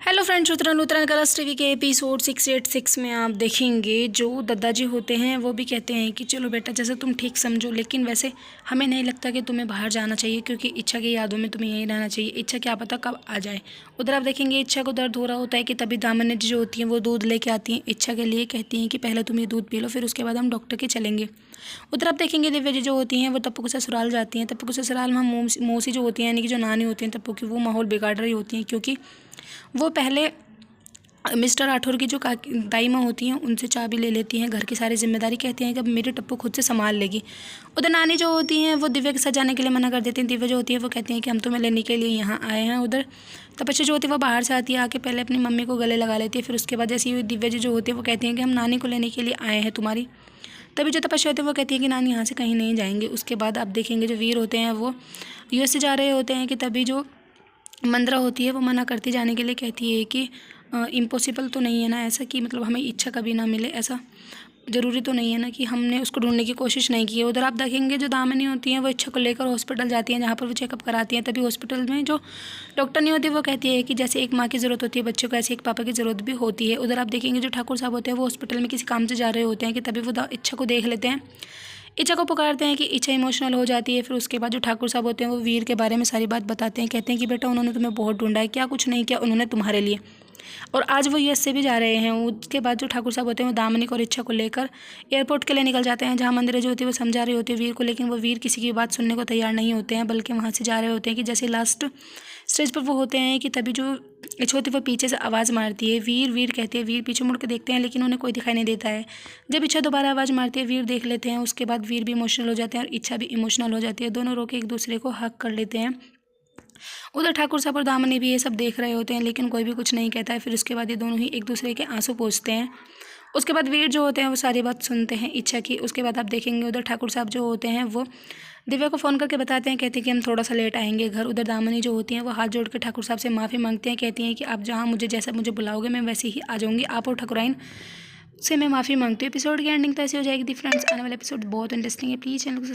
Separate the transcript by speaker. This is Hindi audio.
Speaker 1: हेलो फ्रेंड्स, उतरन उतरन कलर्स टीवी के एपिसोड 686 में आप देखेंगे जो दादाजी होते हैं वो भी कहते हैं कि चलो बेटा जैसे तुम ठीक समझो, लेकिन वैसे हमें नहीं लगता कि तुम्हें बाहर जाना चाहिए क्योंकि इच्छा की यादों में तुम्हें यहीं रहना चाहिए। इच्छा क्या पता कब आ जाए। उधर आप देखेंगे इच्छा को दर्द हो रहा होता है कि तभी दामिनी जी जो होती हैं वो दूध लेके आती हैं इच्छा के लिए, कहती हैं कि पहले तुम ये दूध पी लो, फिर उसके बाद हम डॉक्टर के चलेंगे। उधर आप देखेंगे दिव्या जी जो होती हैं वो तप्पू के ससुराल जाती हैं। तप्पू के ससुराल में मौसी जो होती हैं यानी कि जो नानी होती हैं तप्पू की, वो माहौल बिगाड़ रही होती हैं क्योंकि वो पहले मिस्टर राठौर की जो दाई माँ होती हैं उनसे चाबी ले लेती हैं, घर की सारी जिम्मेदारी कहती हैं कि अब मेरी टप्पू खुद से संभाल लेगी। उधर नानी जो होती हैं वो दिव्या के साथ जाने के लिए मना कर देती हैं। दिव्या जो होती है वो कहती हैं कि हम तुम्हें लेने के लिए यहाँ आए हैं। उधर तपस्या जो होती है वो बाहर से आती है, आके पहले अपनी मम्मी को गले लगा लेती है, फिर उसके बाद जैसे ही दिव्या जी जो होती है वो कहती हैं कि हम नानी को लेने के लिए आए हैं तुम्हारी। तभी जो तपस्या होती है वो कहती है कि नानी यहाँ से कहीं नहीं जाएंगे। उसके बाद आप देखेंगे जो वीर होते हैं वो यूएस से जा रहे होते हैं कि तभी जो मंद्रा होती है वो मना करती जाने के लिए, कहती है कि इम्पॉसिबल तो नहीं है ना ऐसा कि मतलब हमें इच्छा कभी ना मिले, ऐसा ज़रूरी तो नहीं है ना कि हमने उसको ढूंढने की कोशिश नहीं की है। उधर आप देखेंगे जो दामिनी होती हैं वो इच्छा को लेकर हॉस्पिटल जाती हैं जहाँ पर वो चेकअप कराती हैं। तभी हॉस्पिटल में जो डॉक्टर नहीं होती वो कहती है कि जैसे एक माँ की ज़रूरत होती है बच्चों को, ऐसे एक पापा की ज़रूरत भी होती है। उधर आप देखेंगे जो ठाकुर साहब होते हैं वो हॉस्पिटल में किसी काम से जा रहे होते हैं कि तभी वो इच्छा को देख लेते हैं, इच्छा को पुकारते हैं कि इच्छा इमोशनल हो जाती है। फिर उसके बाद जो ठाकुर साहब होते हैं वो वीर के बारे में सारी बात बताते हैं, कहते हैं कि बेटा उन्होंने तुम्हें बहुत ढूंढा है, क्या कुछ नहीं किया उन्होंने तुम्हारे लिए, और आज वो यूएस से भी जा रहे हैं। उसके बाद जो ठाकुर साहब होते हैं वो दामिनी और इच्छा को लेकर एयरपोर्ट के लिए निकल जाते हैं जहाँ मंदिर जो होती है वो समझा रही होती है वीर को, लेकिन वो वीर किसी की बात सुनने को तैयार नहीं होते हैं, बल्कि वहाँ से जा रहे होते हैं कि जैसे लास्ट स्टेज पर वो होते हैं कि तभी जो इच्छा होती है वो पीछे से आवाज़ मारती है, वीर वीर कहती है। वीर पीछे मुड़ के देखते हैं लेकिन उन्हें कोई दिखाई नहीं देता है। जब इच्छा दोबारा आवाज़ मारती है वीर देख लेते हैं, उसके बाद वीर भी इमोशनल हो जाते हैं और इच्छा भी इमोशनल हो जाती है। दोनों रो के एक दूसरे को हक कर लेते हैं। उधर ठाकुर साहब और दामिनी भी ये सब देख रहे होते हैं लेकिन कोई भी कुछ नहीं कहता है। फिर उसके बाद ये दोनों ही एक दूसरे के आंसू पोंछते हैं। उसके बाद वीर जो होते हैं वो सारी बात सुनते हैं इच्छा की। उसके बाद आप देखेंगे उधर ठाकुर साहब जो होते हैं वो दिव्या को फ़ोन करके बताते हैं, कहते हैं कि हम थोड़ा सा लेट आएंगे घर। उधर दामिनी जो होती हैं वो हाथ जोड़ के ठाकुर साहब से माफ़ी मांगते हैं, कहती हैं कि आप जहाँ मुझे जैसा मुझे बुलाओगे मैं वैसे ही आ जाऊँगी, आप और ठकुराइन से मैं माफ़ी मांगती हूँ। एपिसोड की एंडिंग तो ऐसी हो जाएगी थी फ्रेंड्स। आने वाला एपिसोड बहुत इंटरेस्टिंग है, प्लीज़ चैनल को